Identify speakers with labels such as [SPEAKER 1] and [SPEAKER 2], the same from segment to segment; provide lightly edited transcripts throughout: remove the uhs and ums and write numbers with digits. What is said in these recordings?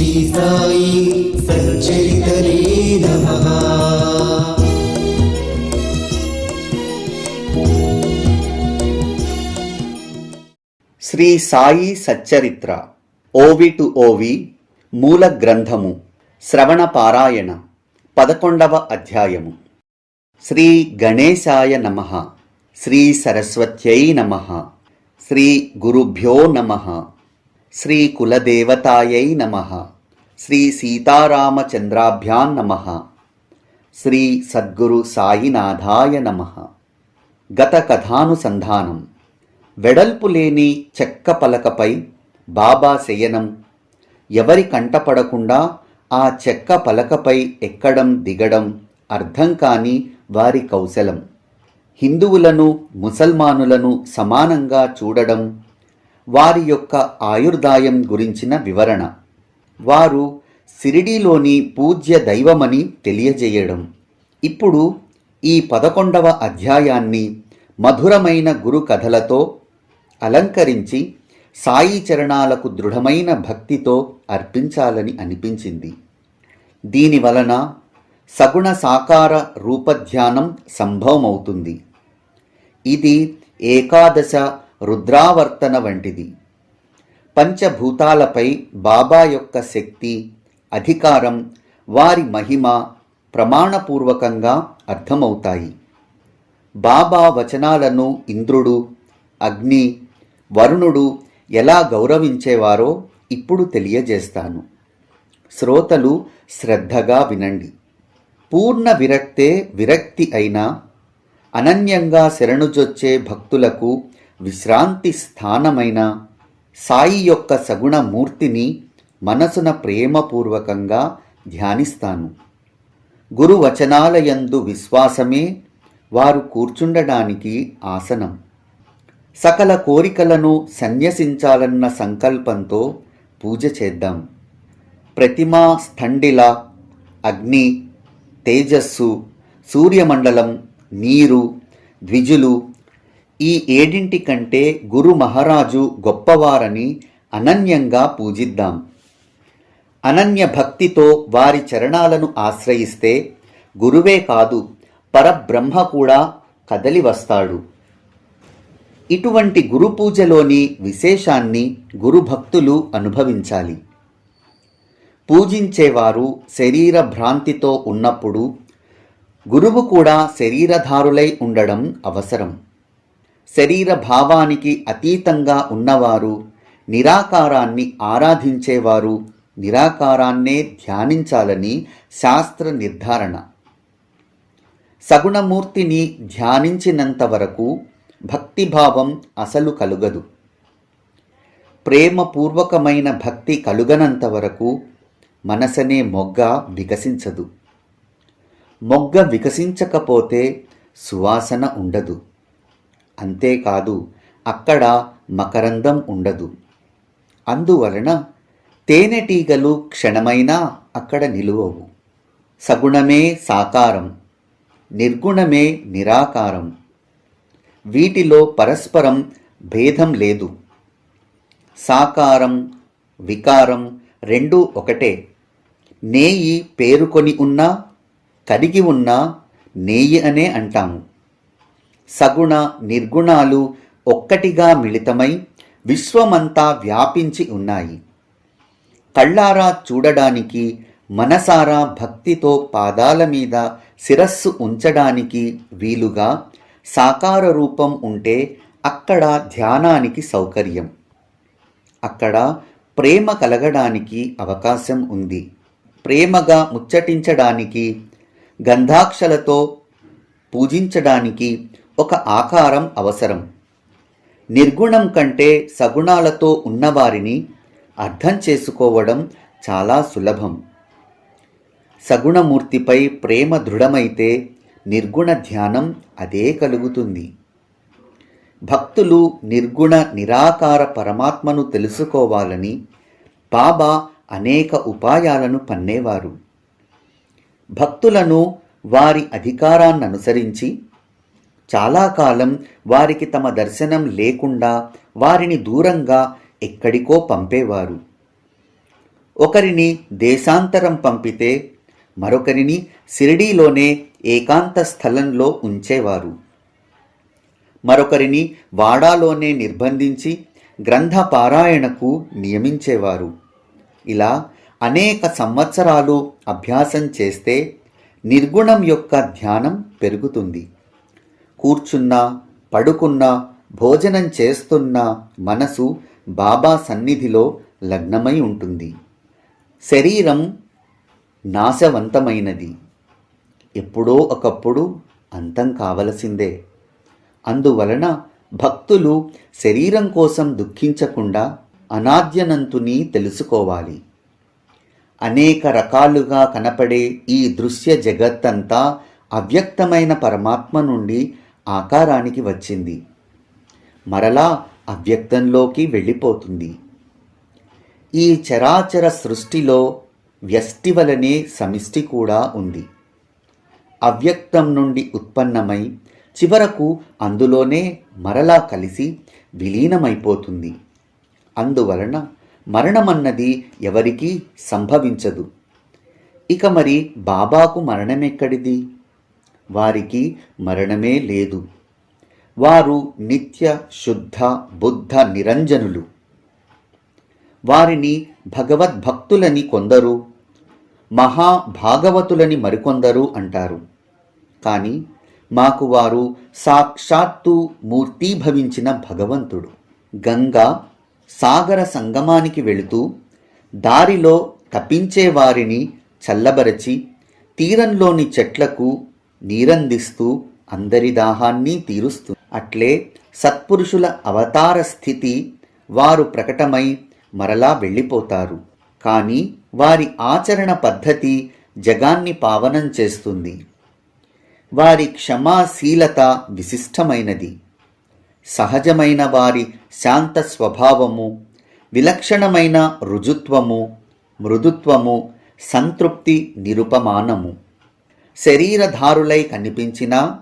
[SPEAKER 1] శ్రీ సాయి సచ్చరితనే నమః.
[SPEAKER 2] శ్రీ సాయి సచ్చరిత్ర ఓవి టు ఓవి మూల గ్రంథము శ్రవణ పారాయణ 11వ అధ్యాయము. శ్రీ గణేశాయ నమః. శ్రీ సరస్వత్యై నమః. శ్రీ గురుభ్యో నమః. శ్రీ కులదేవతాయై నమః. శ్రీ సీతారామచంద్రాభ్యాం నమః. శ్రీ సద్గురు సాయినాథాయ నమః. గత కథానుసంధానం. వెడల్పు లేని చెక్క పలకపై బాబా శయనం. ఎవరి కంటపడకుండా ఆ చెక్క పలకపై ఎక్కడం దిగడం అర్థం కాని వారి కౌశలం. హిందువులను ముసల్మానులను సమానంగా చూడడం, వారి యొక్క ఆయుర్దాయం గురించిన వివరణ, వారు సిరిడీలోని పూజ్య దైవమని తెలియజేయడం. ఇప్పుడు ఈ 11వ అధ్యాయాన్ని మధురమైన గురు కథలతో అలంకరించి సాయి చరణాలకు దృఢమైన భక్తితో అర్పించాలని అనిపించింది. దీనివలన సగుణ సాకార రూపధ్యానం సంభవమవుతుంది. ఇది ఏకాదశ రుద్రావర్తన వంటిది. పంచభూతాలపై బాబా యొక్క శక్తి, అధికారం, వారి మహిమ ప్రమాణపూర్వకంగా అర్థమవుతాయి. బాబా వచనాలను ఇంద్రుడు, అగ్ని, వరుణుడు ఎలా గౌరవించేవారో ఇప్పుడు తెలియజేస్తాను. శ్రోతలు శ్రద్ధగా వినండి. పూర్ణ విరక్తే విరక్తి అయినా అనన్యంగా శరణుజొచ్చే భక్తులకు విశ్రాంతి స్థానమైన సాయి యొక్క సగుణ మూర్తిని మనసున ప్రేమపూర్వకంగా ధ్యానిస్తాను. గురువచనాలయందు విశ్వాసమే వారు కూర్చుండడానికి ఆసనం. సకల కోరికలను సన్యసించాలన్న సంకల్పంతో పూజ చేద్దాం. ప్రతిమా స్థండిల, అగ్ని, తేజస్సు, సూర్యమండలం, నీరు, ద్విజులు, ఈ 7 కంటే గురు మహారాజు గొప్పవారని అనన్యంగా పూజిద్దాం. అనన్య భక్తితో వారి చరణాలను ఆశ్రయిస్తే గురువే కాదు, పరబ్రహ్మ కూడా కదలి వస్తాడు. ఇటువంటి గురు పూజలోని విశేషాన్ని గురుభక్తులు అనుభవించాలి. పూజించేవారు శరీర భ్రాంతితో ఉన్నప్పుడు గురువు కూడా శరీరధారులై ఉండడం అవసరం. శరీర భావానికి అతీతంగా ఉన్నవారు, నిరాకారాన్ని ఆరాధించేవారు నిరాకారాన్నే ధ్యానించాలని శాస్త్ర నిర్ధారణ. సగుణమూర్తిని ధ్యానించినంత వరకు భక్తిభావం అసలు కలుగదు. ప్రేమపూర్వకమైన భక్తి కలుగనంత వరకు మనసనే మొగ్గ వికసించదు. మొగ్గ వికసించకపోతే సువాసన ఉండదు. అంతేకాదు, అక్కడ మకరందం ఉండదు. అందువలన తేనెటీగలు క్షణమైనా అక్కడ నిలువవు. సగుణమే సాకారం, నిర్గుణమే నిరాకారం. వీటిలో పరస్పరం భేదం లేదు. సాకారం, వికారం రెండూ ఒకటే. నేయి పేరుకొని ఉన్నా, కరిగి ఉన్నా నేయి అనే అంటాము. సగుణ నిర్గుణాలు ఒక్కటిగా మిళితమై విశ్వమంతా వ్యాపించి ఉన్నాయి. కళ్ళారా చూడడానికి, మనసారా భక్తితో పాదాల మీద శిరస్సు ఉంచడానికి వీలుగా సాకార రూపం ఉంటే అక్కడ ధ్యానానికి సౌకర్యం. అక్కడ ప్రేమ కలగడానికి అవకాశం ఉంది. ప్రేమగా ముచ్చటించడానికి, గంధాక్షలతో పూజించడానికి ఒక ఆకారం అవసరం. నిర్గుణం కంటే సగుణాలతో ఉన్నవారిని అర్థం చేసుకోవడం చాలా సులభం. సగుణమూర్తిపై ప్రేమ దృఢమైతే నిర్గుణ ధ్యానం అదే కలుగుతుంది. భక్తులు నిర్గుణ నిరాకార పరమాత్మను తెలుసుకోవాలని బాబా అనేక ఉపాయాలను పన్నేవారు. భక్తులను వారి అధికారాన్ననుసరించి చాలా కాలం వారికి తమ దర్శనం లేకుండా వారిని దూరంగా ఎక్కడికో పంపేవారు. ఒకరిని దేశాంతరం పంపితే మరొకరిని షిరిడీలోనే ఏకాంత స్థలంలో ఉంచేవారు. మరొకరిని వాడాలోనే నిర్బంధించి గ్రంథ పారాయణకు నియమించేవారు. ఇలా అనేక సంవత్సరాలు అభ్యాసం చేస్తే నిర్గుణం యొక్క ధ్యానం పెరుగుతుంది. కూర్చున్నా, పడుకున్నా, భోజనం చేస్తున్నా మనసు బాబా సన్నిధిలో లగ్నమై ఉంటుంది. శరీరం నాశవంతమైనది, ఎప్పుడో ఒకప్పుడు అంతం కావలసిందే. అందువలన భక్తులు శరీరం కోసం దుఃఖించకుండా అనాద్యనంతుని తెలుసుకోవాలి. అనేక రకాలుగా కనపడే ఈ దృశ్య జగత్తంతా అవ్యక్తమైన పరమాత్మ నుండి ఆకారానికి వచ్చింది, మరలా అవ్యక్తంలోకి వెళ్ళిపోతుంది. ఈ చరాచర సృష్టిలో వ్యష్టి వలనే సమిష్టి కూడా ఉంది. అవ్యక్తం నుండి ఉత్పన్నమై చివరకు అందులోనే మరలా కలిసి విలీనమైపోతుంది. అందువలన మరణమన్నది ఎవరికీ సంభవించదు. ఇక మరి బాబాకు మరణమెక్కడిది? వారికి మరణమే లేదు. వారు నిత్య శుద్ధ బుద్ధ నిరంజనులు. వారిని భగవద్భక్తులని కొందరు, మహాభాగవతులని మరికొందరు అంటారు. కానీ మాకు వారు సాక్షాత్తు మూర్తీభవించిన భగవంతుడు. గంగా సాగర సంగమానికి వెళుతూ దారిలో తప్పించే వారిని చల్లబరచి తీరంలోని చెట్లకు నీరందిస్తూ అందరి దాహాన్ని తీరుస్తుంది. అట్లే సత్పురుషుల అవతార స్థితి వారు ప్రకటమై మరలా వెళ్ళిపోతారు. కానీ వారి ఆచరణ పద్ధతి జగాన్ని పావనం చేస్తుంది. వారి క్షమాశీలత విశిష్టమైనది. సహజమైన వారి శాంత స్వభావము, విలక్షణమైన రుజుత్వము, మృదుత్వము, సంతృప్తి నిరుపమానము. శరీరధారులై కనిపించినా,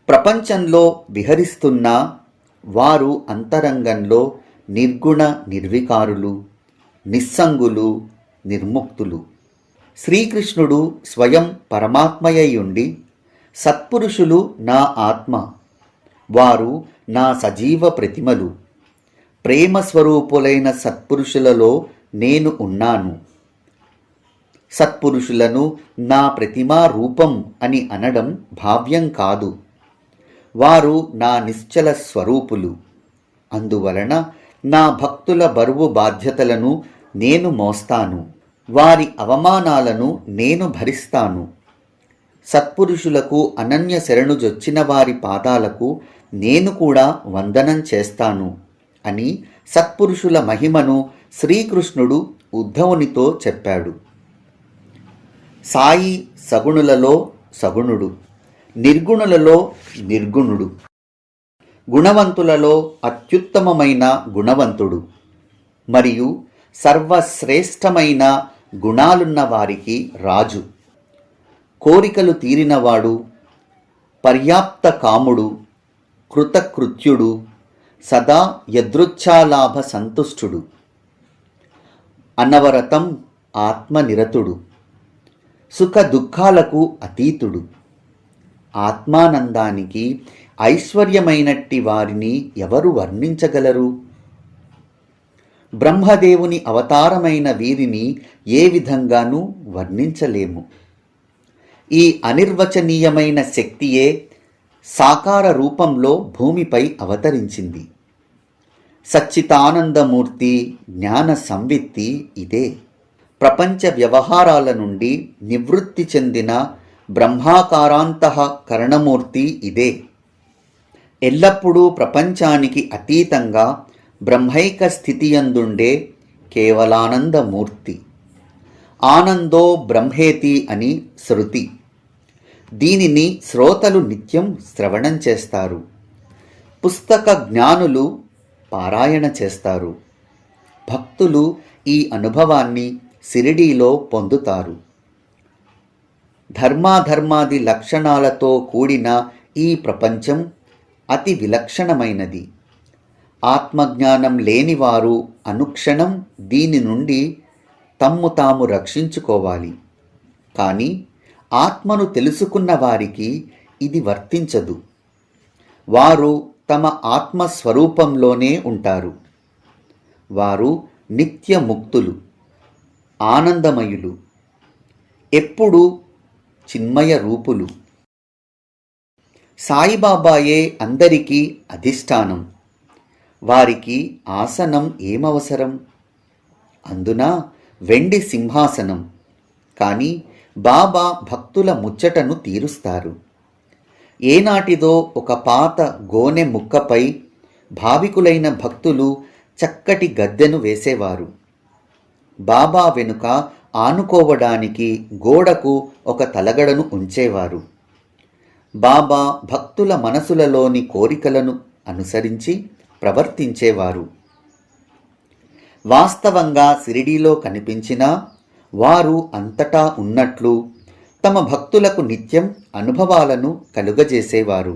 [SPEAKER 2] ప్రపంచంలో విహరిస్తున్నా వారు అంతరంగంలో నిర్గుణ నిర్వికారులు, నిస్సంగులు, నిర్ముక్తులు. శ్రీకృష్ణుడు స్వయం పరమాత్మయ్యుండి సత్పురుషులు నా ఆత్మ, వారు నా సజీవ ప్రతిమలు, ప్రేమస్వరూపులైన సత్పురుషులలో నేను ఉన్నాను. సత్పురుషులను నా ప్రతిమా రూపం అని అనడం భావ్యం కాదు. వారు నా నిశ్చల స్వరూపులు. అందువలన నా భక్తుల బరువు బాధ్యతలను నేను మోస్తాను. వారి అవమానాలను నేను భరిస్తాను. సత్పురుషులకు అనన్య శరణుజొచ్చిన వారి పాదాలకు నేను కూడా వందనం చేస్తాను అని సత్పురుషుల మహిమను శ్రీకృష్ణుడు ఉద్ధవునితో చెప్పాడు. సాయి సగుణులలో సగుణుడు, నిర్గుణులలో నిర్గుణుడు, గుణవంతులలో అత్యుత్తమమైన గుణవంతుడు, మరియు సర్వశ్రేష్టమైన గుణాలున్న వారికి రాజు. కోరికలు తీరినవాడు, పర్యాప్త కాముడు, కృతకృత్యుడు, సదా యదృచ్ఛాలాభ సంతుష్టుడు, అనవరతం ఆత్మనిరతుడు, సుఖ దుఃఖాలకు అతీతుడు, ఆత్మానందానికి ఐశ్వర్యమైనట్టి వారిని ఎవరు వర్ణించగలరు? బ్రహ్మదేవుని అవతారమైన వీరిని ఏ విధంగానూ వర్ణించలేము. ఈ అనిర్వచనీయమైన శక్తియే సాకార రూపంలో భూమిపై అవతరించింది. సచ్చితానందమూర్తి జ్ఞాన సంవిత్తి ఇదే. ప్రపంచ వ్యవహారాల నుండి నివృత్తి చెందిన బ్రహ్మాకారాంతఃకరణమూర్తి ఇదే. ఎల్లప్పుడూ ప్రపంచానికి అతీతంగా బ్రహ్మైక స్థితియందుండే కేవలానందమూర్తి. ఆనందో బ్రహ్మేతి అని శృతి. దీనిని శ్రోతలు నిత్యం శ్రవణం చేస్తారు. పుస్తక జ్ఞానులు పారాయణ చేస్తారు. భక్తులు ఈ అనుభవాన్ని షిరిడీలో పొందుతారు. ధర్మాధర్మాది లక్షణాలతో కూడిన ఈ ప్రపంచం అతి విలక్షణమైనది. ఆత్మజ్ఞానం లేనివారు అనుక్షణం దీని నుండి తమ్ము తాము రక్షించుకోవాలి. కానీ ఆత్మను తెలుసుకున్న వారికి ఇది వర్తించదు. వారు తమ ఆత్మస్వరూపంలోనే ఉంటారు. వారు నిత్య ముక్తులు, ఆనందమయులు, ఎప్పుడూ చిన్మయ రూపులు. సాయిబాబాయే అందరికీ అధిష్టానం. వారికి ఆసనం ఏమవసరం? అందున వెండి సింహాసనం. కానీ బాబా భక్తుల ముచ్చటను తీరుస్తారు. ఏనాటిదో ఒక పాత గోనె ముక్కపై భావికులైన భక్తులు చక్కటి గద్దెను వేసేవారు. బాబా వెనుక ఆనుకోవడానికి గోడకు ఒక తలగడను ఉంచేవారు. బాబా భక్తుల మనసులలోని కోరికలను అనుసరించి ప్రవర్తించేవారు. వాస్తవంగా షిరిడీలో కనిపించినా వారు అంతటా ఉన్నట్లు తమ భక్తులకు నిత్యం అనుభవాలను కలుగజేసేవారు.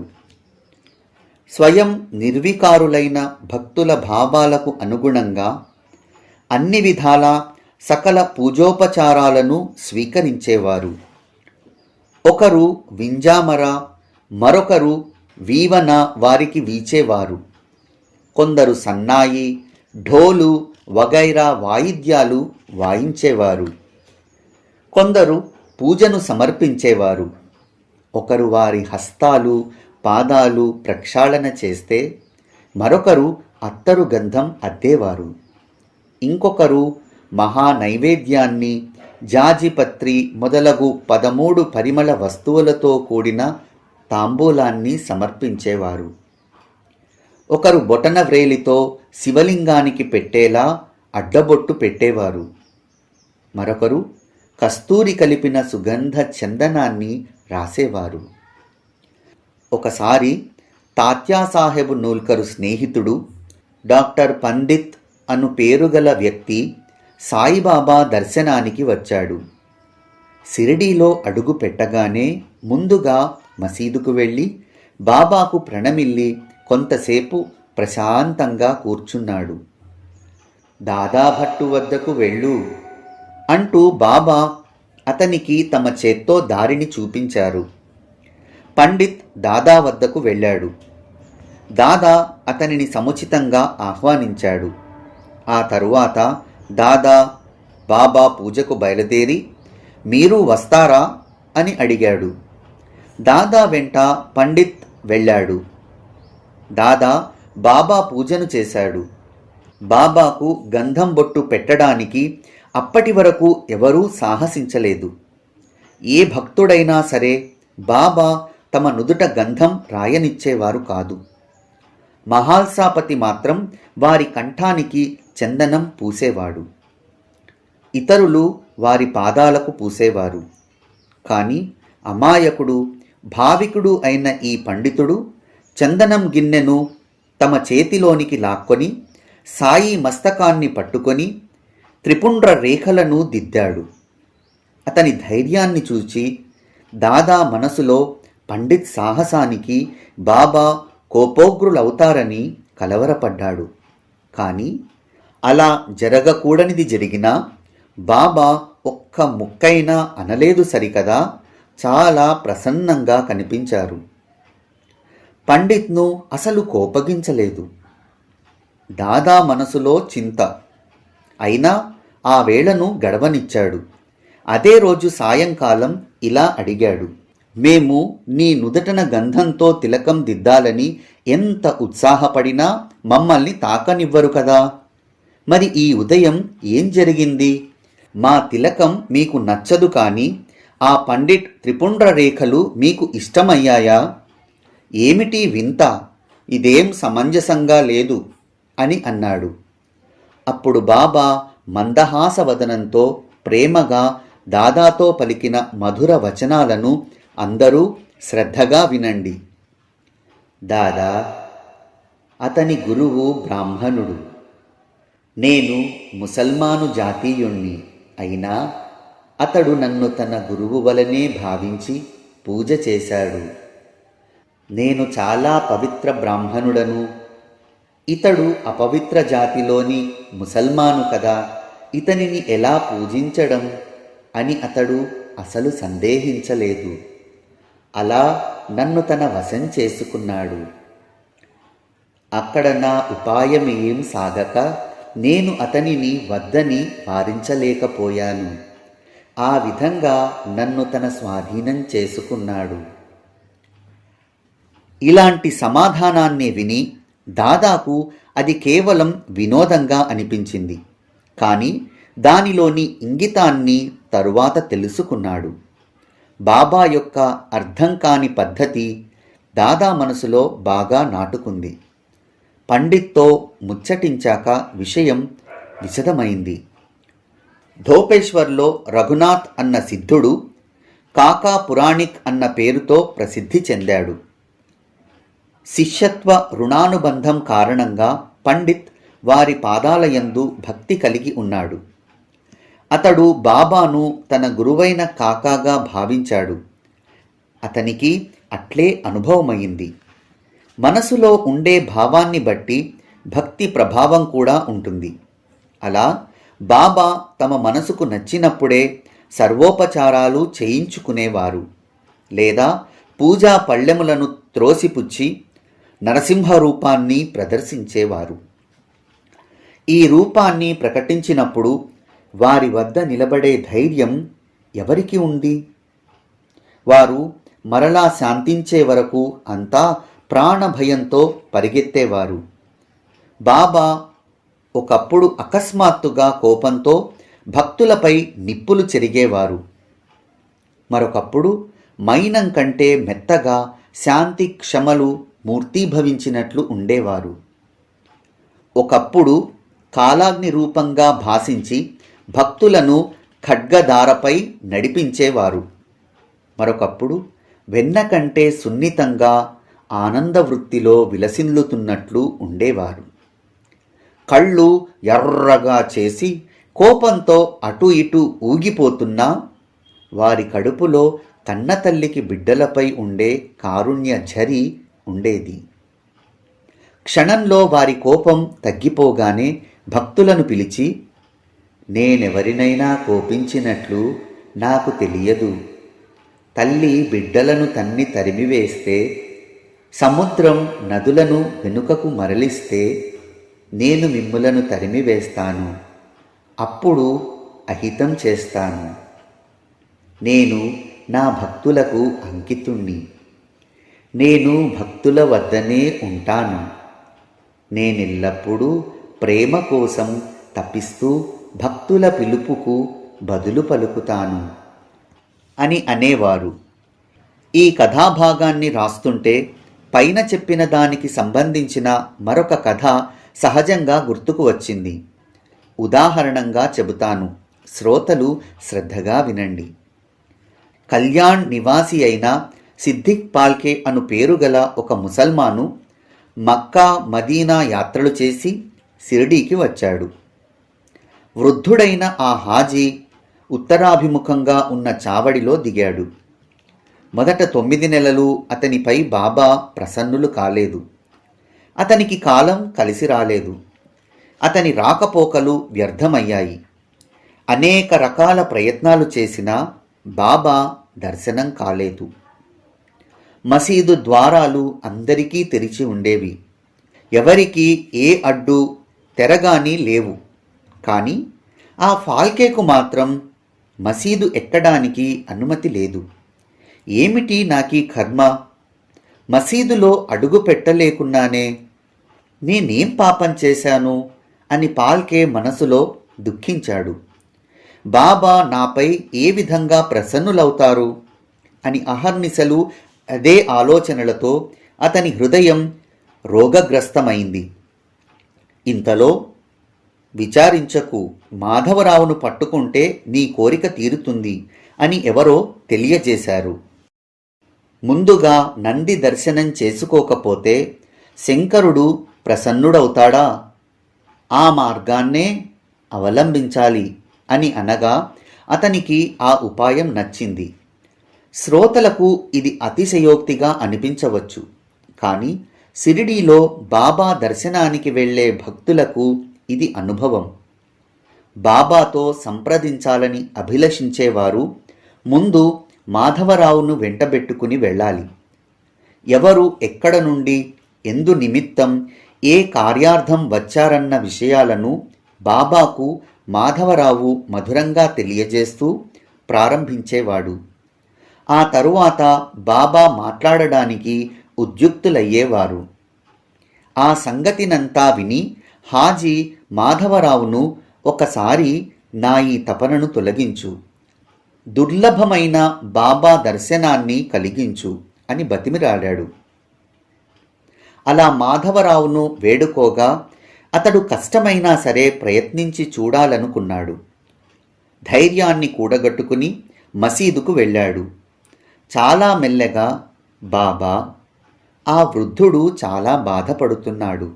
[SPEAKER 2] స్వయం నిర్వికారులైన భక్తుల భావాలకు అనుగుణంగా అన్ని విధాల సకల పూజోపచారాలను స్వీకరించేవారు. ఒకరు వింజామర, మరొకరు వీవన వారికి వీచేవారు. కొందరు సన్నాయి, ఢోలు వగైరా వాయిద్యాలు వాయించేవారు. కొందరు పూజను సమర్పించేవారు. ఒకరు వారి హస్తాలు పాదాలు ప్రక్షాళన చేస్తే మరొకరు అత్తరు గంధం అద్దేవారు. ఇంకొకరు మహా నైవేద్యాన్ని, జాజిపత్రి మొదలగు 13 పరిమళ వస్తువులతో కూడిన తాంబూలాన్ని సమర్పించేవారు. ఒకరు బొటన వ్రేలితో శివలింగానికి పెట్టేలా అడ్డబొట్టు పెట్టేవారు. మరొకరు కస్తూరి కలిపిన సుగంధ చందనాన్ని రాసేవారు. ఒకసారి తాత్యాసాహెబ్ నూల్కరు స్నేహితుడు డాక్టర్ పండిత్ అను పేరుగల వ్యక్తి సాయిబాబా దర్శనానికి వచ్చాడు. షిరిడీలో అడుగు పెట్టగానే ముందుగా మసీదుకు వెళ్ళి బాబాకు ప్రణమిల్లి కొంతసేపు ప్రశాంతంగా కూర్చున్నాడు. దాదాభట్టు వద్దకు వెళ్ళు అంటూ బాబా అతనికి తమ చేత్తో దారిని చూపించారు. పండిత్ దాదా వద్దకు వెళ్ళాడు. దాదా అతనిని సముచితంగా ఆహ్వానించాడు. ఆ తరువాత దాదా బాబా పూజకు బయలుదేరి మీరు వస్తారా అని అడిగాడు. దాదా వెంట పండిత్ వెళ్ళాడు. దాదా బాబా పూజను చేశాడు. బాబాకు గంధం బొట్టు పెట్టడానికి అప్పటి వరకు ఎవరూ సాహసించలేదు. ఏ భక్తుడైనా సరే బాబా తమ నుదుట గంధం రాయనిచ్చేవారు కాదు. మహాల్సాపతి మాత్రం వారి కంఠానికి చందనం పూసేవాడు. ఇతరులు వారి పాదాలకు పూసేవారు. కానీ అమాయకుడు భావికుడు అయిన ఈ పండితుడు చందనం గిన్నెను తమ చేతిలోనికి లాక్కొని సాయి మస్తకాన్ని పట్టుకొని త్రిపుండ్ర రేఖలను దిద్దాడు. అతని ధైర్యాన్ని చూచి దాదా మనసులో పండిత్ సాహసానికి బాబా కోపోగ్రులవుతారని కలవరపడ్డాడు. కానీ అలా జరగకూడనిది జరిగినా బాబా ఒక్క ముక్కైనా అనలేదు సరికదా, చాలా ప్రసన్నంగా కనిపించారు. పండిత్ను అసలు కోపగించలేదు. దాదా మనసులో చింత. అయినా ఆ వేళను గడవనిచ్చాడు. అదే రోజు సాయంకాలం ఇలా అడిగాడు, మేము నీ నుదటన గంధంతో తిలకం దిద్దాలని ఎంత ఉత్సాహపడినా మమ్మల్ని తాకనివ్వరు కదా. మరి ఈ ఉదయం ఏం జరిగింది? మా తిలకం మీకు నచ్చదు కానీ ఆ పండిట్ త్రిపుండ్ర రేఖలు మీకు ఇష్టమయ్యాయా? ఏమిటి వింత, ఇదేం సమంజసంగా లేదు అని అన్నాడు. అప్పుడు బాబా మందహాసవదనంతో ప్రేమగా దాదాతో పలికిన మధుర వచనాలను అందరూ శ్రద్ధగా వినండి. దాదా, అతని గురువు బ్రాహ్మణుడు, నేను ముసల్మాను జాతీయుణ్ణి. అయినా అతడు నన్ను తన గురువు వలనే భావించి పూజ చేశాడు. నేను చాలా పవిత్ర బ్రాహ్మణుడను. ఇతడు అపవిత్ర జాతిలోని ముసల్మాను కదా, ఇతనిని ఎలా పూజించడం అని అతడు అసలు సందేహించలేదు. అలా నన్ను తన వశం చేసుకున్నాడు. అక్కడ నా ఉపాయమేం సాగక నేను అతనిని వద్దని వారించలేకపోయాను. ఆ విధంగా నన్ను తన స్వాధీనం చేసుకున్నాడు. ఇలాంటి సమాధానాన్ని విని దాదాకు అది కేవలం వినోదంగా అనిపించింది. కానీ దానిలోని ఇంగితాన్ని తరువాత తెలుసుకున్నాడు. బాబా యొక్క అర్థం కాని పద్ధతి దాదా మనసులో బాగా నాటుకుంది. పండిత్తో ముచ్చటించాక విషయం విశదమైంది. ధోపేశ్వర్లో రఘునాథ్ అన్న సిద్ధుడు కాకా పురాణిక్ అన్న పేరుతో ప్రసిద్ధి చెందాడు. శిష్యత్వ రుణానుబంధం కారణంగా పండిత్ వారి పాదాలయందు భక్తి కలిగి ఉన్నాడు. అతడు బాబాను తన గురువైన కాకాగా భావించాడు. అతనికి అట్లే అనుభవమైంది. మనసులో ఉండే భావాన్ని బట్టి భక్తి ప్రభావం కూడా ఉంటుంది. అలా బాబా తమ మనసుకు నచ్చినప్పుడే సర్వోపచారాలు చేయించుకునేవారు, లేదా పూజా పళ్ళెములను త్రోసిపుచ్చి నరసింహ రూపాన్ని ప్రదర్శించేవారు. ఈ రూపాన్ని ప్రకటించినప్పుడు వారి వద్ద నిలబడే ధైర్యం ఎవరికి ఉంది? వారు మరలా శాంతించే వరకు అంతా ప్రాణభయంతో పరిగెత్తేవారు. బాబా ఒకప్పుడు అకస్మాత్తుగా కోపంతో భక్తులపై నిప్పులు చెరిగేవారు. మరొకప్పుడు మైనం కంటే మెత్తగా శాంతి క్షమలు మూర్తీభవించినట్లు ఉండేవారు. ఒకప్పుడు కాలాగ్ని రూపంగా భాసించి భక్తులను ఖడ్గదారపై నడిపించేవారు. మరొకప్పుడు వెన్న కంటే సున్నితంగా ఆనందవృత్తిలో విలసిల్లుతున్నట్లు ఉండేవారు. కళ్ళు ఎర్రగా చేసి కోపంతో అటు ఇటు ఊగిపోతున్నా వారి కడుపులో కన్నతల్లికి బిడ్డలపై ఉండే కారుణ్య ఝరి ఉండేది. క్షణంలో వారి కోపం తగ్గిపోగానే భక్తులను పిలిచి, నేనెవరినైనా కోపించినట్లు నాకు తెలియదు. తల్లి బిడ్డలను తన్ని తరిమివేస్తే, సముద్రం నదులను వెనుకకు మరలిస్తే నేను మిమ్ములను తరిమివేస్తాను. అప్పుడు అహితం చేస్తాను. నేను నా భక్తులకు అంకితుణ్ణి. నేను భక్తుల వద్దనే ఉంటాను. నేనెల్లప్పుడూ ప్రేమ కోసం తపిస్తూ భక్తుల పిలుపుకు బదులు పలుకుతాను అని అనేవారు. ఈ కథాభాగాన్ని రాస్తుంటే పైన చెప్పిన దానికి సంబంధించిన మరొక కథ సహజంగా గుర్తుకు వచ్చింది. ఉదాహరణంగా చెబుతాను, శ్రోతలు శ్రద్ధగా వినండి. కళ్యాణ్ నివాసి అయిన సిద్దిక్ పాల్కే అను పేరుగల ఒక ముసల్మాను మక్కా మదీనా యాత్రలు చేసి షిరిడీకి వచ్చాడు. వృద్ధుడైన ఆ హాజీ ఉత్తరాభిముఖంగా ఉన్న చావడిలో దిగాడు. మొదట 9 నెలలు అతనిపై బాబా ప్రసన్నులు కాలేదు. అతనికి కాలం కలిసి రాలేదు. అతని రాకపోకలు వ్యర్థమయ్యాయి. అనేక రకాల ప్రయత్నాలు చేసినా బాబా దర్శనం కాలేదు. మసీదు ద్వారాలు అందరికీ తెరిచి ఉండేవి. ఎవరికీ ఏ అడ్డు తెరగాని లేవు. కానీ ఆ ఫాల్కేకు మాత్రం మసీదు ఎక్కడానికి అనుమతి లేదు. ఏమిటి నాకీ కర్మ? మసీదులో అడుగు పెట్టలేకున్నానే, నేనేం పాపం చేశాను అని పాల్కే మనసులో దుఃఖించాడు. బాబా నాపై ఏ విధంగా ప్రసన్నులవుతారు అని అహర్నిశలు అదే ఆలోచనలతో అతని హృదయం రోగగ్రస్తమైంది. ఇంతలో, విచారించకు, మాధవరావును పట్టుకుంటే నీ కోరిక తీరుతుంది అని ఎవరో తెలియజేశారు. ముందుగా నంది దర్శనం చేసుకోకపోతే శంకరుడు ప్రసన్నుడవుతాడా? ఆ మార్గాన్నే అవలంబించాలి అని అనగా అతనికి ఆ ఉపాయం నచ్చింది. శ్రోతలకు ఇది అతిశయోక్తిగా అనిపించవచ్చు. కానీ షిరిడీలో బాబా దర్శనానికి వెళ్ళే భక్తులకు ఇది అనుభవం. బాబాతో సంప్రదించాలని అభిలషించేవారు ముందు మాధవరావును వెంటబెట్టుకుని వెళ్ళాలి. ఎవరు ఎక్కడ నుండి, ఎందు నిమిత్తం, ఏ కార్యార్థం వచ్చారన్న విషయాలను బాబాకు మాధవరావు మధురంగా తెలియజేస్తూ ప్రారంభించేవాడు. ఆ తరువాత బాబా మాట్లాడడానికి ఉద్యుక్తులయ్యేవారు. ఆ సంగతినంతా విని హాజీ మాధవరావును ఒకసారి నా ఈ తపనను తొలగించు, దుర్లభమైన బాబా దర్శనాన్ని కలిగించు అని బతిమిరాడాడు. అలా మాధవరావును వేడుకోగా అతడు కష్టమైనా సరే ప్రయత్నించి చూడాలనుకున్నాడు. ధైర్యాన్ని కూడగట్టుకుని మసీదుకు వెళ్ళాడు. చాలా మెల్లగా, బాబా, ఆ వృద్ధుడు చాలా బాధపడుతున్నాడు,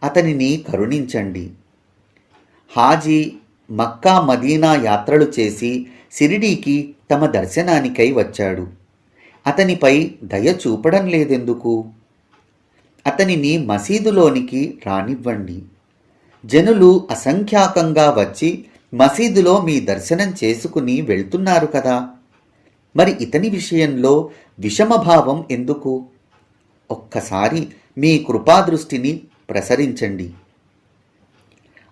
[SPEAKER 2] అతనిని కరుణించండి. హాజీ మక్కా మదీనా యాత్రలు చేసి షిరిడీకి తమ దర్శనానికై వచ్చాడు. అతనిపై దయ చూపడం లేదెందుకు? అతనిని మసీదులోనికి రానివ్వండి. జనులు అసంఖ్యాకంగా వచ్చి మసీదులో మీ దర్శనం చేసుకుని వెళ్తున్నారు కదా, మరి ఇతని విషయంలో విషమభావం ఎందుకు? ఒక్కసారి మీ కృపాదృష్టిని ప్రసరించండి.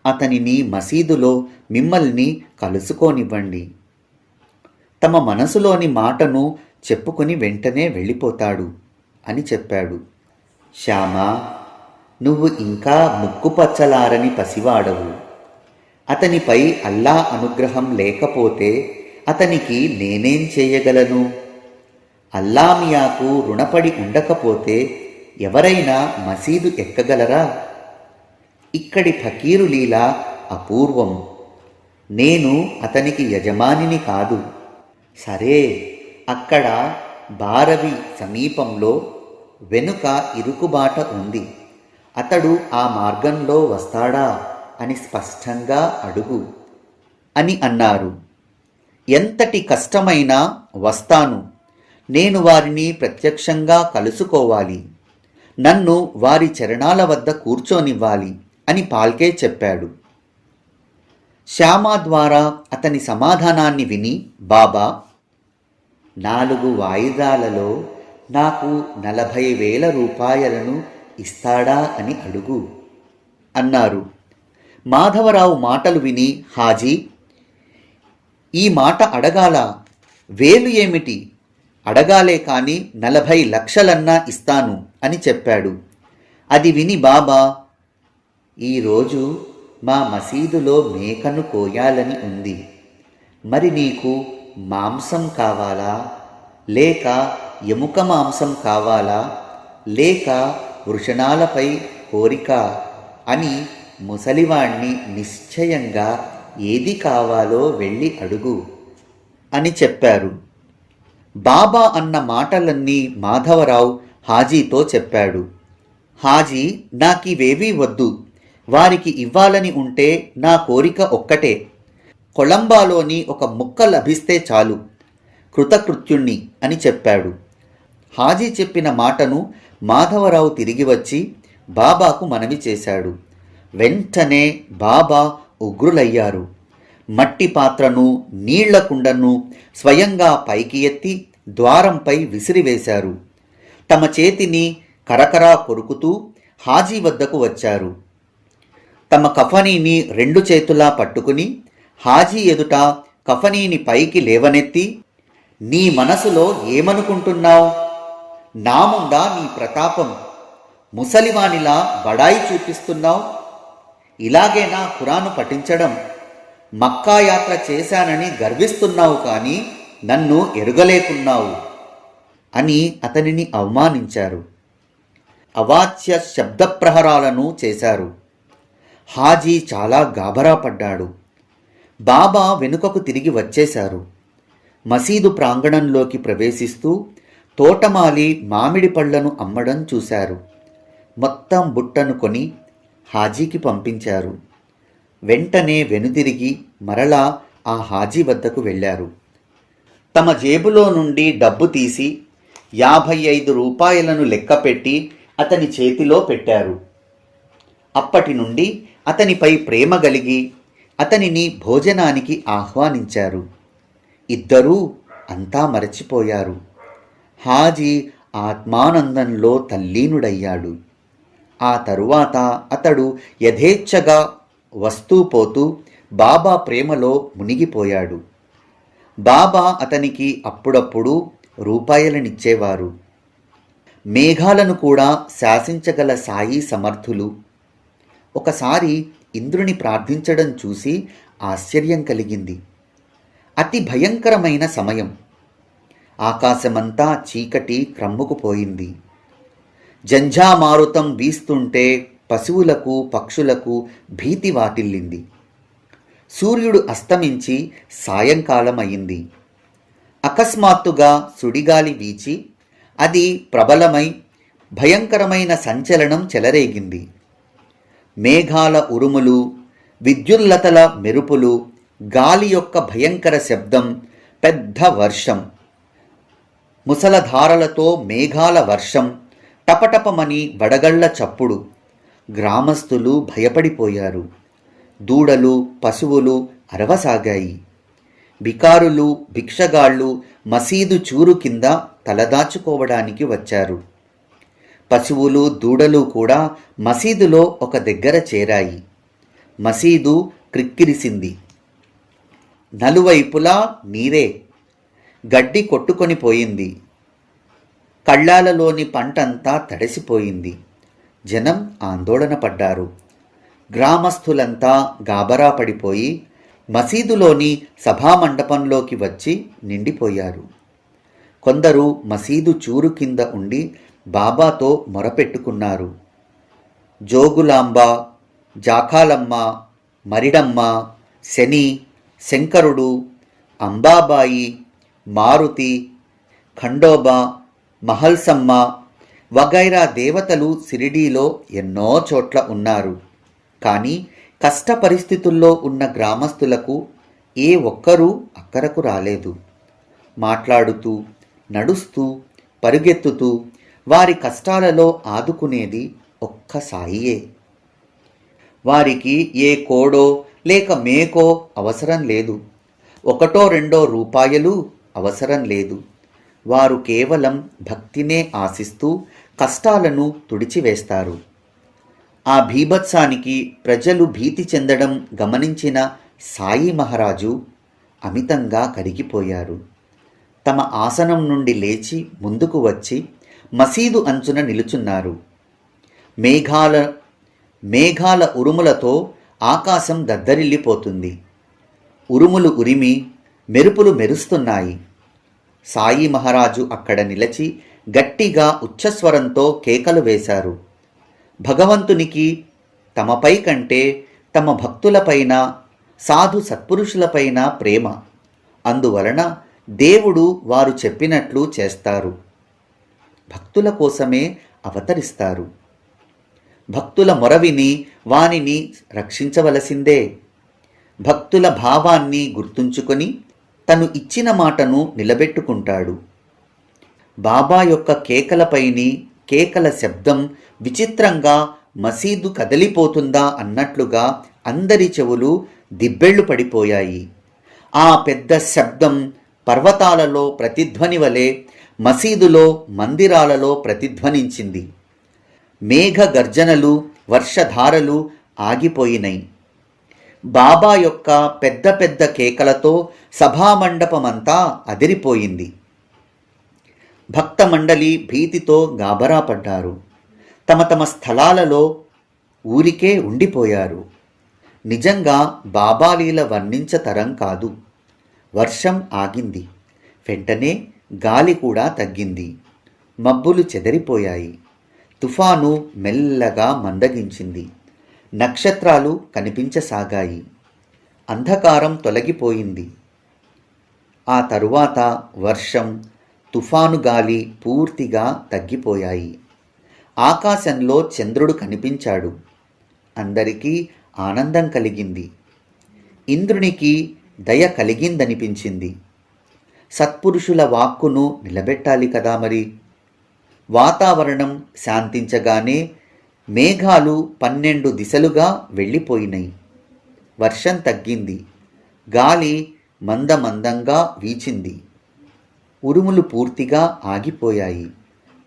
[SPEAKER 2] అతనిని మసీదులో మిమ్మల్ని కలుసుకోనివ్వండి. తమ మనసులోని మాటను చెప్పుకుని వెంటనే వెళ్ళిపోతాడు అని చెప్పాడు. శ్యామా, నువ్వు ఇంకా ముక్కుపచ్చలారని పసివాడవు. అతనిపై అల్లా అనుగ్రహం లేకపోతే అతనికి నేనేం చేయగలను? అల్లామియాకు రుణపడి ఉండకపోతే ఎవరైనా మసీదు ఎక్కగలరా? ఇక్కడి ఫకీరు లీల అపూర్వం. నేను అతనికి యజమానిని కాదు. సరే, అక్కడ బారవి సమీపంలో వెనుక ఇరుకుబాట ఉంది. అతడు ఆ మార్గంలో వస్తాడా అని స్పష్టంగా అడుగు అని అన్నారు. ఎంతటి కష్టమైనా వస్తాను. నేను వారిని ప్రత్యక్షంగా కలుసుకోవాలి. నన్ను వారి చరణాల వద్ద కూర్చోనివ్వాలి అని పాల్కే చెప్పాడు. శ్యామా ద్వారా అతని సమాధానాన్ని విని బాబా, 4 వాయిదాలలో నాకు 40,000 రూపాయలను ఇస్తాడా అని అడుగు అన్నారు. మాధవరావు మాటలు విని హాజీ, ఈ మాట అడగాల? వేలు ఏమిటి, అడగాలే కాని 40 లక్షలన్నా ఇస్తాను అని చెప్పాడు. అది విని బాబా, ఈరోజు మా మసీదులో మేకను కోయాలని ఉంది. మరి నీకు మాంసం కావాలా, లేక ఎముక మాంసం కావాలా, లేక వృషణాలపై కోరిక అని ముసలివాణ్ణి నిశ్చయంగా ఏది కావాలో వెళ్ళి అడుగు అని చెప్పారు. బాబా అన్న మాటలన్నీ మాధవరావు హాజీతో చెప్పాడు. హాజీ, నాకివేవీ వద్దు. వారికి ఇవ్వాలని ఉంటే నా కోరిక ఒక్కటే, కొలంబాలోని ఒక ముక్క లభిస్తే చాలు, కృతకృత్యుణ్ణి అని చెప్పాడు. హాజీ చెప్పిన మాటను మాధవరావు తిరిగి వచ్చి బాబాకు మనవి చేశాడు. వెంటనే బాబా ఉగ్రులయ్యారు. మట్టి పాత్రను, నీళ్ల కుండను స్వయంగా పైకి ఎత్తి ద్వారంపై విసిరివేశారు. తమ చేతిని కరకరా కొరుకుతూ హాజీ వద్దకు వచ్చారు. తమ కఫనీని 2 చేతులా పట్టుకుని హాజీ ఎదుట కఫనీని పైకి లేవనెత్తి, నీ మనసులో ఏమనుకుంటున్నావు? నా ముందా నీ ప్రతాపం? ముసలివానిలా బడాయి చూపిస్తున్నావు? ఇలాగేనా ఖురాను పఠించడం? మక్కా యాత్ర చేశానని గర్విస్తున్నావు కానీ నన్ను ఎరుగలేకున్నావు అని అతనిని అవమానించారు. అవాచ్య శబ్దప్రహరాలను చేశారు. హాజీ చాలా గాబరా పడ్డాడు. బాబా వెనుకకు తిరిగి వచ్చేశారు. మసీదు ప్రాంగణంలోకి ప్రవేశిస్తూ తోటమాలి మామిడి పళ్లను అమ్మడం చూశారు. మొత్తం బుట్టను కొని హాజీకి పంపించారు. వెంటనే వెనుదిరిగి మరలా ఆ హాజీ వద్దకు వెళ్ళారు. తమ జేబులో నుండి డబ్బు తీసి 55 రూపాయలను లెక్కపెట్టి అతని చేతిలో పెట్టారు. అప్పటి నుండి అతనిపై ప్రేమ కలిగి అతనిని భోజనానికి ఆహ్వానించారు. ఇద్దరూ అంతా మరచిపోయారు. హాజీ ఆత్మానందంలో తల్లీనుడయ్యాడు. ఆ తరువాత అతడు యథేచ్ఛగా వస్తూ పోతూ బాబా ప్రేమలో మునిగిపోయాడు. బాబా అతనికి అప్పుడప్పుడు రూపాయలనిచ్చేవారు. మేఘాలను కూడా శాసించగల సాయి సమర్థులు. ఒకసారి ఇంద్రుని ప్రార్థించడం చూసి ఆశ్చర్యం కలిగింది. అతి భయంకరమైన సమయం. ఆకాశమంతా చీకటి క్రమ్ముకుపోయింది. జంఝామారుతం వీస్తుంటే పశువులకు పక్షులకు భీతి వాటిల్లింది. సూర్యుడు అస్తమించి సాయంకాలం అయింది. అకస్మాత్తుగా సుడిగాలి వీచి అది ప్రబలమై భయంకరమైన సంచలనం చెలరేగింది. మేఘాల ఉరుములు, విద్యుల్లతల మెరుపులు, గాలి యొక్క భయంకర శబ్దం, పెద్ద వర్షం, ముసలధారలతో మేఘాల వర్షం, టపటపమని వడగళ్ల చప్పుడు. గ్రామస్తులు భయపడిపోయారు. దూడలు, పశువులు అరవసాగాయి. బికారులు, భిక్షగాళ్ళు మసీదు చూరు కింద తలదాచుకోవడానికి వచ్చారు. పశువులు, దూడలు కూడా మసీదులో ఒక దగ్గర చేరాయి. మసీదు క్రిక్కిరిసింది. నలువైపులా నీరే. గడ్డి కొట్టుకొని పోయింది. కళ్ళాలలోని పంటంతా తడిసిపోయింది. జనం ఆందోళన పడ్డారు. గ్రామస్థులంతా గాబరా పడిపోయి మసీదులోని సభామండపంలోకి వచ్చి నిండిపోయారు. కొందరు మసీదు చూరు కింద ఉండి బాబాతో మొరపెట్టుకున్నారు. జోగులాంబ, జాకాలమ్మ, మరిడమ్మ, శని, శంకరుడు, అంబాబాయి, మారుతి, ఖండోబా, మహల్సమ్మ వగైరా దేవతలు సిరిడీలో ఎన్నో చోట్ల ఉన్నారు. కానీ కష్ట పరిస్థితుల్లో ఉన్న గ్రామస్తులకు ఏ ఒక్కరూ అక్కరకు రాలేదు. మాట్లాడుతూ, నడుస్తూ, పరుగెత్తుతూ వారి కష్టాలలో ఆదుకునేది ఒక్క సాయియే. వారికి ఏ కోడో లేక మేకో అవసరం లేదు. ఒకటో రెండో రూపాయలు అవసరం లేదు. వారు కేవలం భక్తినే ఆశిస్తూ కష్టాలను తుడిచివేస్తారు. ఆ భీభత్సానికి ప్రజలు భీతి చెందడం గమనించిన సాయి మహారాజు అమితంగా కరిగిపోయారు. తమ ఆసనం నుండి లేచి ముందుకు వచ్చి మసీదు అంచున నిలుచున్నారు. మేఘాల ఉరుములతో ఆకాశం దద్దరిల్లిపోతుంది. ఉరుములు ఉరిమి మెరుపులు మెరుస్తున్నాయి. సాయి మహారాజు అక్కడ నిలిచి గట్టిగా ఉచ్చస్వరంతో కేకలు వేశారు. భగవంతునికి తమపై కంటే తమ భక్తులపైన, సాధు సత్పురుషులపైన ప్రేమ. అందువలన దేవుడు వారు చెప్పినట్లు చేస్తారు. భక్తుల కోసమే అవతరిస్తారు. భక్తుల మొరవిని వానిని రక్షించవలసిందే. భక్తుల భావాన్ని గుర్తుంచుకొని తను ఇచ్చిన మాటను నిలబెట్టుకుంటాడు. బాబా యొక్క కేకలపైని కేకల శబ్దం విచిత్రంగా మసీదు కదిలిపోతుందా అన్నట్లుగా అందరి చెవులు దిబ్బెళ్ళు పడిపోయాయి. ఆ పెద్ద శబ్దం పర్వతాలలో ప్రతిధ్వని వలె మసీదులో, మందిరాలలో ప్రతిధ్వనించింది. మేఘ గర్జనలు, వర్షధారలు ఆగిపోయినాయి. బాబా యొక్క పెద్ద పెద్ద కేకలతో సభామండపమంతా అదిరిపోయింది. భక్త మండలి భీతితో గాబరా పడ్డారు. తమ తమ స్థలాలలో ఊరికే ఉండిపోయారు. నిజంగా బాబాలీల వర్ణించతరం కాదు. వర్షం ఆగింది. వెంటనే గాలి కూడా తగ్గింది. మబ్బులు చెదరిపోయాయి. తుఫాను మెల్లగా మందగించింది. నక్షత్రాలు కనిపించసాగాయి. అంధకారం తొలగిపోయింది. ఆ తరువాత వర్షం, తుఫాను గాలి పూర్తిగా తగ్గిపోయాయి. ఆకాశంలో చంద్రుడు కనిపించాడు. అందరికీ ఆనందం కలిగింది. ఇంద్రునికి దయ కలిగిందనిపించింది. సత్పురుషుల వాక్కును నిలబెట్టాలి కదా మరి. వాతావరణం శాంతించగానే మేఘాలు 12 దిశలుగా వెళ్ళిపోయినాయి. వర్షం తగ్గింది. గాలి మందమందంగా వీచింది. ఉరుములు పూర్తిగా ఆగిపోయాయి.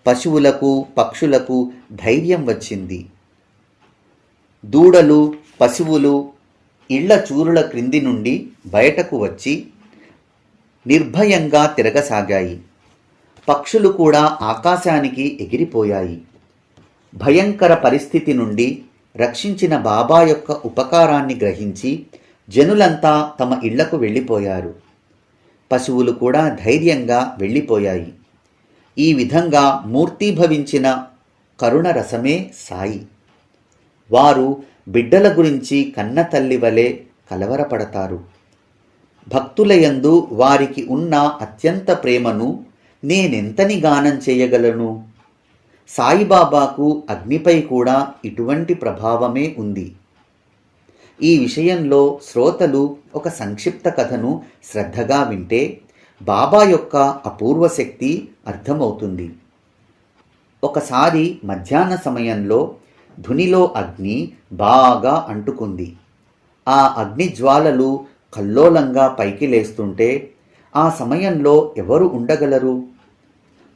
[SPEAKER 2] పశువులకు పక్షులకు ధైర్యం వచ్చింది. దూడలు పశువులు ఇళ్ల చూరుల క్రింది నుండి బయటకు వచ్చి నిర్భయంగా తిరగసాగాయి. పక్షులు కూడా ఆకాశానికి ఎగిరిపోయాయి. భయంకర పరిస్థితి నుండి రక్షించిన బాబా యొక్క ఉపకారాన్ని గ్రహించి జనులంతా తమ ఇళ్లకు వెళ్ళిపోయారు. పశువులు కూడా ధైర్యంగా వెళ్ళిపోయాయి. ఈ విధంగా మూర్తీభవించిన కరుణ రసమే సాయి. వారు బిడ్డల గురించి కన్న తల్లి వలె కలవరపడతారు. భక్తులయందు వారికి ఉన్న అత్యంత ప్రేమను నేనెంతని గానం చేయగలను? సాయిబాబాకు అగ్నిపై కూడా ఇటువంటి ప్రభావమే ఉంది. ఈ విషయంలో శ్రోతలు ఒక సంక్షిప్త కథను శ్రద్ధగా వింటే బాబా యొక్క అపూర్వ శక్తి అర్థమవుతుంది. ఒకసారి మధ్యాహ్న సమయంలో ధునిలో అగ్ని బాగా అంటుకుంది. ఆ అగ్ని జ్వాలలు కల్లోలంగా పైకి లేస్తుంటే ఆ సమయంలో ఎవరు ఉండగలరు?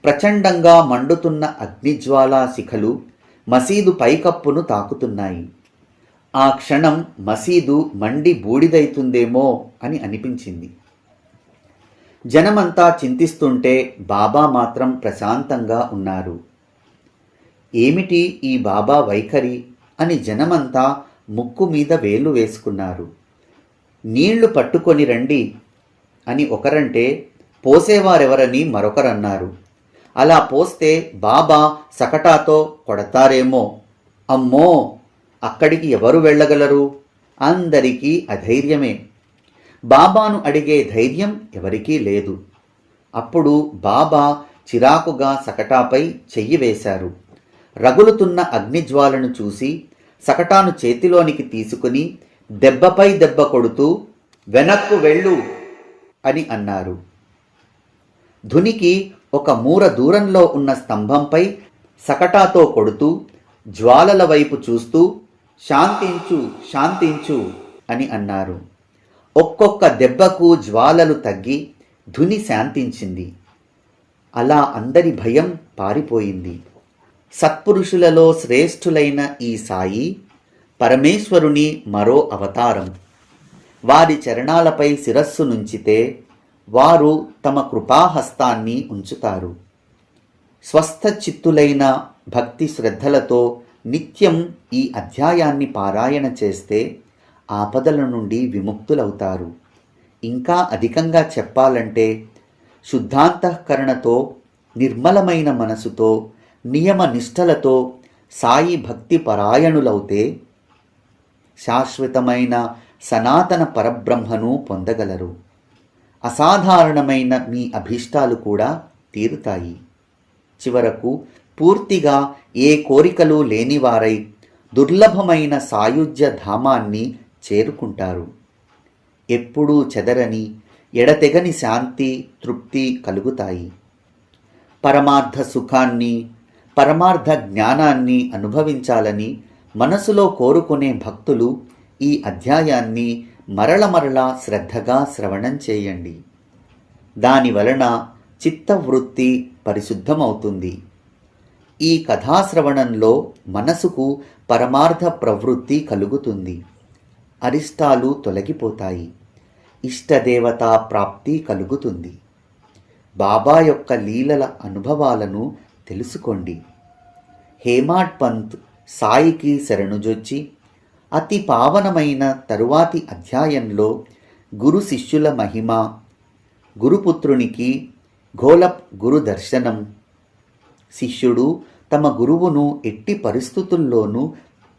[SPEAKER 2] ప్రచండంగా మండుతున్న అగ్నిజ్వాలా శిఖలు మసీదు పైకప్పును తాకుతున్నాయి. ఆ క్షణం మసీదు మండి బూడిదైతుందేమో అని అనిపించింది. జనమంతా చింతిస్తుంటే బాబా మాత్రం ప్రశాంతంగా ఉన్నారు. ఏమిటి ఈ బాబా వైఖరి అని జనమంతా ముక్కు మీద వేలు వేసుకున్నారు. నీళ్లు పట్టుకొని రండి అని ఒకరంటే పోసేవారెవరని మరొకరన్నారు. అలా పోస్తే బాబా సకటాతో కొడతారేమో. అమ్మో, అక్కడికి ఎవరు వెళ్ళగలరు? అందరికీ అధైర్యమే. బాబాను అడిగే ధైర్యం ఎవరికీ లేదు. అప్పుడు బాబా చిరాకుగా సకటాపై చెయ్యి వేశారు. రగులుతున్న అగ్నిజ్వాలను చూసి సకటాను చేతిలోనికి తీసుకుని దెబ్బపై దెబ్బ కొడుతూ వెనక్కు వెళ్ళు అని అన్నారు. ధునికి ఒక మూర దూరంలో ఉన్న స్తంభంపై సకటాతో కొడుతూ జ్వాలల వైపు చూస్తూ శాంతించు శాంతించు అని అన్నారు. ఒక్కొక్క దెబ్బకు జ్వాలలు తగ్గి ధుని శాంతించింది. అలా అందరి భయం పారిపోయింది. సత్పురుషులలో శ్రేష్ఠులైన ఈ సాయి పరమేశ్వరుని మరో అవతారం. వారి చరణాలపై శిరస్సు నుంచితే వారు తమ కృపాహస్తాన్ని ఉంచుతారు. స్వస్థ చిత్తులైన భక్తి శ్రద్ధలతో నిత్యం ఈ అధ్యాయాన్ని పారాయణ చేస్తే ఆపదల నుండి విముక్తులవుతారు. ఇంకా అధికంగా చెప్పాలంటే శుద్ధాంతఃకరణతో నిర్మలమైన మనసుతో నియమ నిష్టలతో సాయి భక్తి పరాయణులవుతే శాశ్వతమైన సనాతన పరబ్రహ్మను పొందగలరు. అసాధారణమైన మీ అభీష్టాలు కూడా తీరుతాయి. చివరకు పూర్తిగా ఏ కోరికలు లేనివారై దుర్లభమైన సాయుజ్య ధామాన్ని చేరుకుంటారు. ఎప్పుడూ చెదరని ఎడతెగని శాంతి తృప్తి కలుగుతాయి. పరమార్థ సుఖాన్ని పరమార్థ జ్ఞానాన్ని అనుభవించాలని మనసులో కోరుకునే భక్తులు ఈ అధ్యాయాన్ని మరల శ్రద్ధగా శ్రవణం చేయండి. దానివలన చిత్తవృత్తి పరిశుద్ధమవుతుంది. ఈ కథాశ్రవణంలో మనసుకు పరమార్థ ప్రవృత్తి కలుగుతుంది. అరిష్టాలు తొలగిపోతాయి. ఇష్టదేవతా ప్రాప్తి కలుగుతుంది. బాబా యొక్క లీలల అనుభవాలను తెలుసుకోండి. హేమాడ్ పంత్ సాయికి శరణుజొచ్చి అతి పావనమైన తరువాతి అధ్యాయంలో గురు శిష్యుల మహిమ, గురుపుత్రునికి ఘోలప్ గురు దర్శనం, శిష్యుడు తమ గురువును ఎట్టి పరిస్థితుల్లోనూ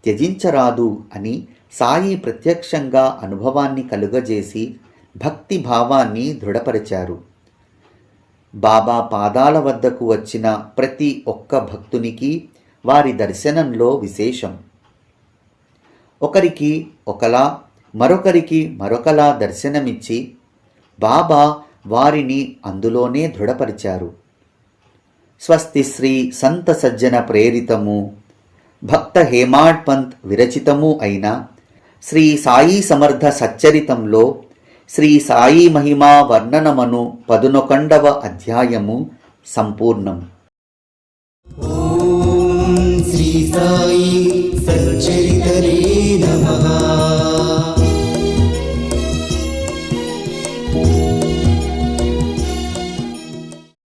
[SPEAKER 2] త్యజించరాదు అని సాయి ప్రత్యక్షంగా అనుభవాన్ని కలుగజేసి భక్తి భావాన్ని దృఢపరిచారు. బాబా పాదాల వద్దకు వచ్చిన ప్రతి ఒక్క భక్తునికి వారి దర్శనంలో విశేషం. ఒకరికి ఒకలా మరొకరికి మరొకలా దర్శనమిచ్చి బాబా వారిని అందులోనే దృఢపరిచారు. స్వస్తి శ్రీ సంత సజ్జన ప్రేరితము భక్త హేమాడ్ పంత్ విరచితము అయిన శ్రీ సాయి సమర్థ సచ్చరితంలో శ్రీ సాయి మహిమా వర్ణనమను 11వ అధ్యాయము సంపూర్ణం.
[SPEAKER 1] శ్రీ సాయి సచ్చరితనే నమః.